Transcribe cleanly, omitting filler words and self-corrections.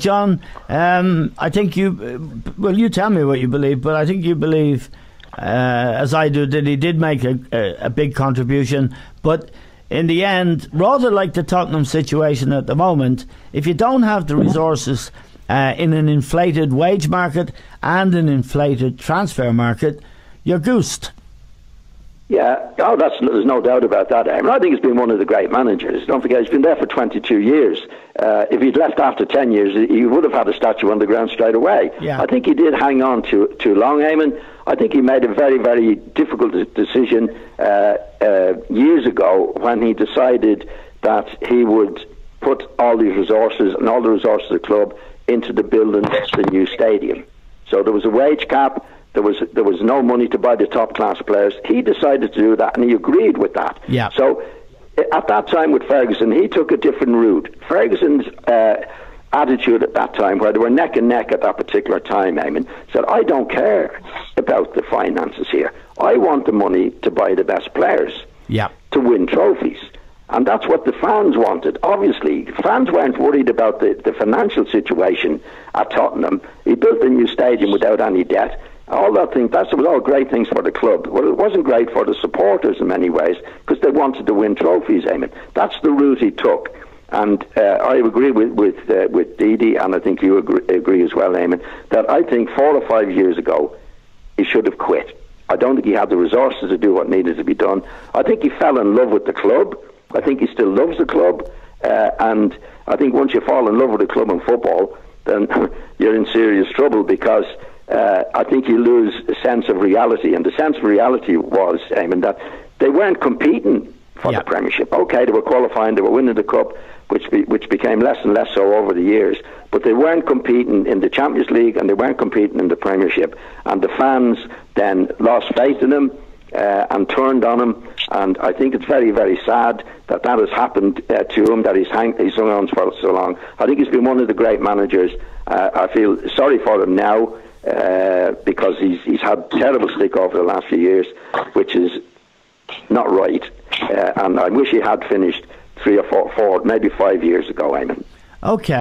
John, I think you tell me what you believe, but I think you believe, as I do, that he did make a big contribution. But in the end, rather like the Tottenham situation at the moment, if you don't have the resources in an inflated wage market and an inflated transfer market, you're goosed. Yeah, there's no doubt about that. I mean, I think he's been one of the great managers. Don't forget, he's been there for 22 years. If he'd left after 10 years, he would have had a statue on the ground straight away. Yeah. I think he did hang on too long, Eamon. I think he made a very, very difficult decision years ago when he decided that he would put all these resources and all the resources of the club into the building of the new stadium. So there was a wage cap. There was no money to buy the top class players. He decided to do that, and he agreed with that. Yeah. So at that time with Ferguson, he took a different route. Ferguson's attitude at that time, where they were neck and neck at that particular time, Eamon, said, I don't care about the finances here. I want the money to buy the best players, to win trophies. And that's what the fans wanted. Obviously, fans weren't worried about the financial situation at Tottenham. He built a new stadium without any debt. All that thing, that was all great things for the club. Well, it wasn't great for the supporters in many ways, because they wanted to win trophies, Eamon. That's the route he took. And I agree with Didi, and I think you agree as well, Eamon, that I think 4 or 5 years ago, he should have quit. I don't think he had the resources to do what needed to be done. I think he fell in love with the club. I think he still loves the club. And I think once you fall in love with the club in football, then you're in serious trouble, because I think you lose a sense of reality. And the sense of reality was, Eamon, that they weren't competing for the Premiership. Okay, they were qualifying, they were winning the Cup, which became less and less so over the years. But they weren't competing in the Champions League, and they weren't competing in the Premiership. And the fans then lost faith in him and turned on him. And I think it's very, very sad that has happened to him, that he's hung on for so long. I think he's been one of the great managers. I feel sorry for him now, because he's had terrible stick over the last few years, which is not right. And I wish he had finished 3 or 4, maybe 5 years ago, Eamon. Okay.